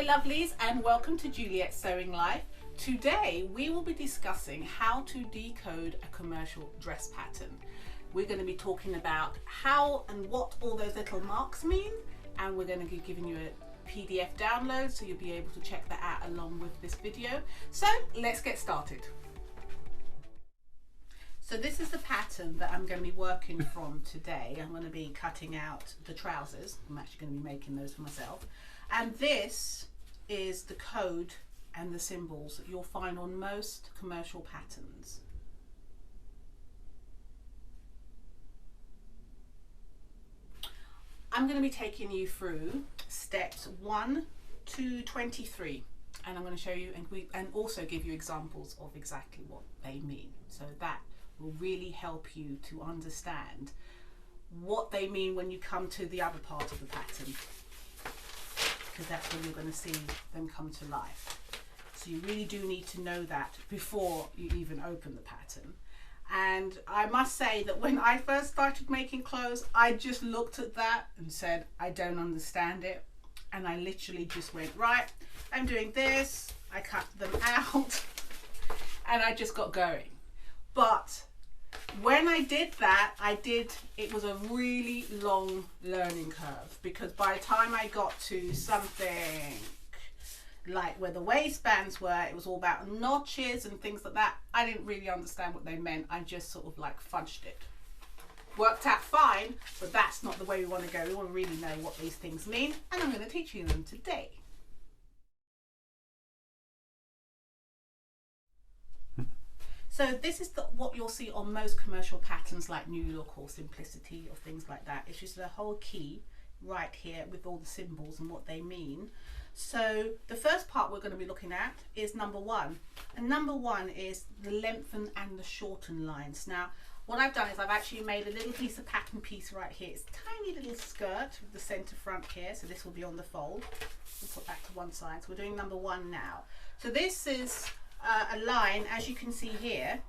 lovelies, and welcome to Juliet's Sewing Life. Today we will be discussing how to decode a commercial dress pattern. We're going to be talking about how and what all those little marks mean, and we're going to be giving you a PDF download so you'll be able to check that out along with this video. So let's get started. So this is the pattern that I'm going to be working from today. I'm going to be cutting out the trousers. I'm actually going to be making those for myself. And this is the code and the symbols that you'll find on most commercial patterns. I'm going to be taking you through steps 1 to 23, and I'm going to show you and also give you examples of exactly what they mean. So that will really help you to understand what they mean when you come to the other part of the pattern, because that's when you're going to see them come to life. So you really do need to know that before you even open the pattern. And I must say that when I first started making clothes, I just looked at that and said, I don't understand it. And I literally just went, right, I'm doing this. I cut them out and I just got going. But when I did that, it was a really long learning curve, because by the time I got to something like where the waistbands were, it was all about notches and things like that. I didn't really understand what they meant. I just sort of like fudged it. Worked out fine, but that's not the way we want to go. We want to really know what these things mean, and I'm going to teach you them today. So this is what you'll see on most commercial patterns like New Look or Simplicity or things like that. It's just the whole key right here with all the symbols and what they mean. So the first part we're going to be looking at is number 1. And number 1 is the lengthen and the shorten lines. Now what I've done is I've actually made a little piece of pattern piece right here. It's a tiny little skirt with the center front here. So this will be on the fold. We'll put that to one side. So we're doing number 1 now. So this is a line, as you can see here,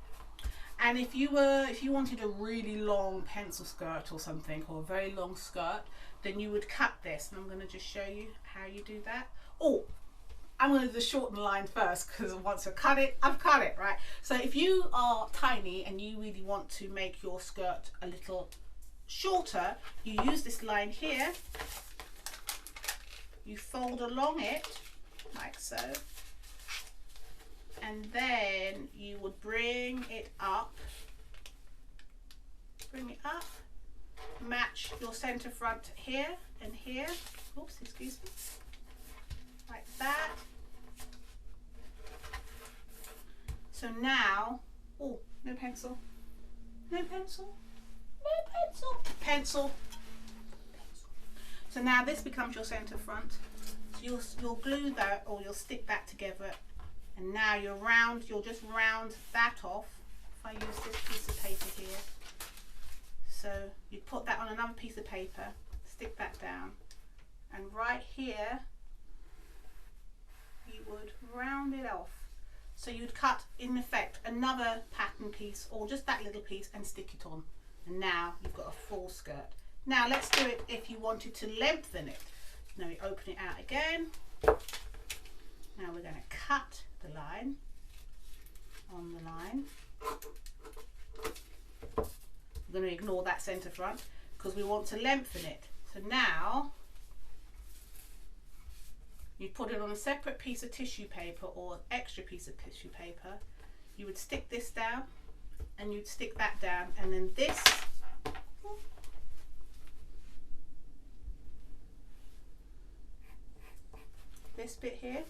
and if you wanted a really long pencil skirt or something, or a very long skirt, then you would cut this, and I'm going to just show you how you do that. Oh, I'm going to do the shorten line first, because once I've cut it, right? So if you are tiny and you really want to make your skirt a little shorter, you use this line here, you fold along it like so, and then you would bring it up, match your center front here and here, oops, excuse me, like that. So now, oh, no pencil, pencil. So now this becomes your center front. So you'll glue that, or you'll stick that together. And now you'll just round that off. If I use this piece of paper here. So you put that on another piece of paper, stick that down, and right here you would round it off. So you'd cut, in effect, another pattern piece, or just that little piece, and stick it on. And now you've got a full skirt. Now let's do it if you wanted to lengthen it. Now we open it out again. Now we're going to cut the line on the line. We're going to ignore that center front because we want to lengthen it. So now you put it on a separate piece of tissue paper or extra piece of tissue paper. You would stick this down and you'd stick that down, and then this bit here,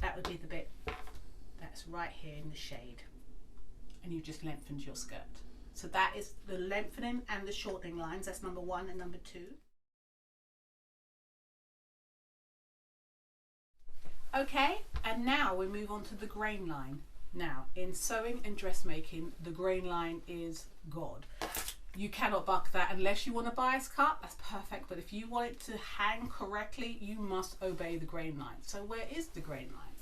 that would be the bit that's right here in the shade, and you just lengthened your skirt. So that is the lengthening and the shortening lines. That's number 1 and number 2. Okay, and now we move on to the grain line. Now in sewing and dressmaking, the grain line is God. You cannot buck that unless you want a bias cut. That's perfect, but if you want it to hang correctly, you must obey the grain line. So where is the grain line?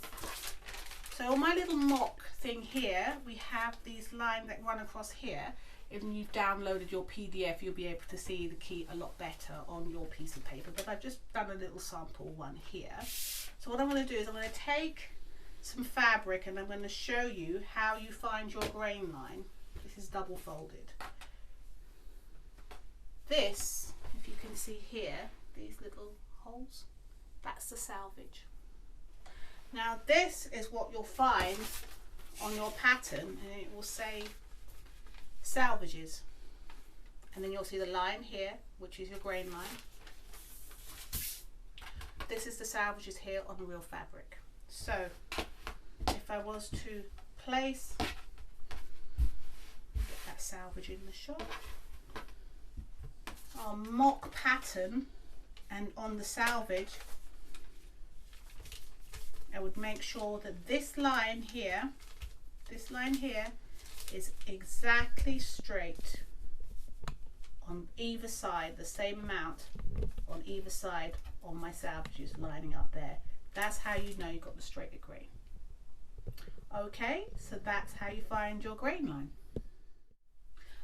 So on my little mock thing here, we have these lines that run across here. if you've downloaded your PDF, you'll be able to see the key a lot better on your piece of paper, but I've just done a little sample one here. So what I'm going to do is I'm going to take some fabric and I'm going to show you how you find your grain line. This is double folded. This, if you can see here, these little holes, that's the selvage. Now this is what you'll find on your pattern, and it will say selvages, and then you'll see the line here, which is your grain line. This is the selvages here on the real fabric. So if I was to place, get that selvage in the shop, our mock pattern, and on the selvage I would make sure that this line here is exactly straight on either side, the same amount on either side on my selvages lining up there. That's how you know you've got the straighter grain. Okay, so that's how you find your grain line.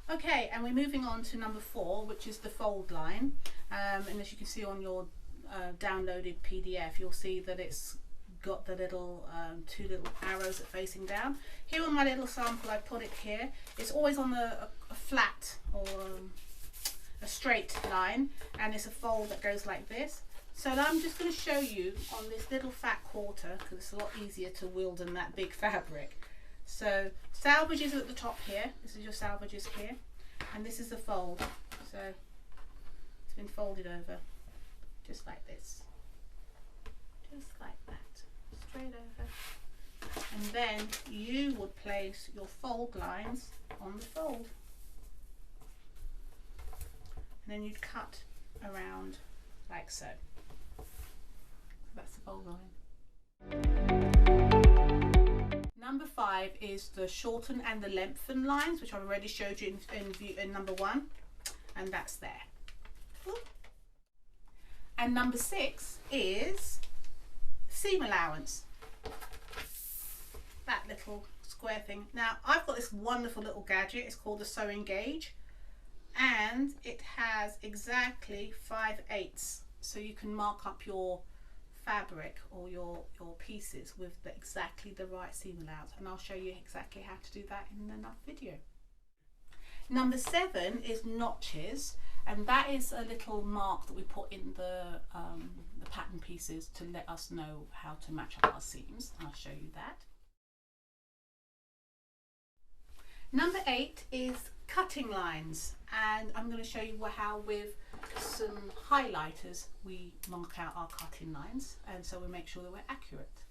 Okay, and we're moving on to number 4, which is the fold line. And as you can see on your downloaded PDF, you'll see that it's got the little 2 little arrows that are facing down. Here on my little sample, I put it here. It's always on a flat or a straight line, and it's a fold that goes like this. So I'm just going to show you on this little fat quarter, because it's a lot easier to wield than that big fabric. So selvages are at the top here. This is your selvages here, and this is the fold. So it's been folded over just like this, just like that, straight over. And then you would place your fold lines on the fold, and then you'd cut around like so. That's the fold line. Number 5 is the shorten and the lengthen lines, which I've already showed you in number 1, and that's there. And number 6 is seam allowance. That little square thing. Now I've got this wonderful little gadget. It's called the sewing gauge, and it has exactly 5/8, so you can mark up your fabric or your pieces with exactly the right seam allowance, and I'll show you exactly how to do that in another video. Number 7 is notches, and that is a little mark that we put in the pattern pieces to let us know how to match up our seams. I'll show you that. Number 8 is cutting lines, and I'm going to show you how with some highlighters we mark out our cutting lines, and so we make sure that we're accurate.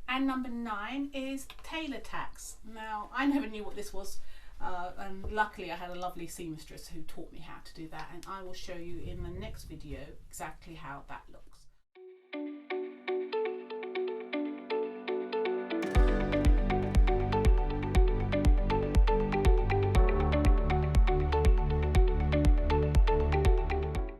And number 9 is tailor tacks. Now I never knew what this was, and luckily I had a lovely seamstress who taught me how to do that, and I will show you in the next video exactly how that looks.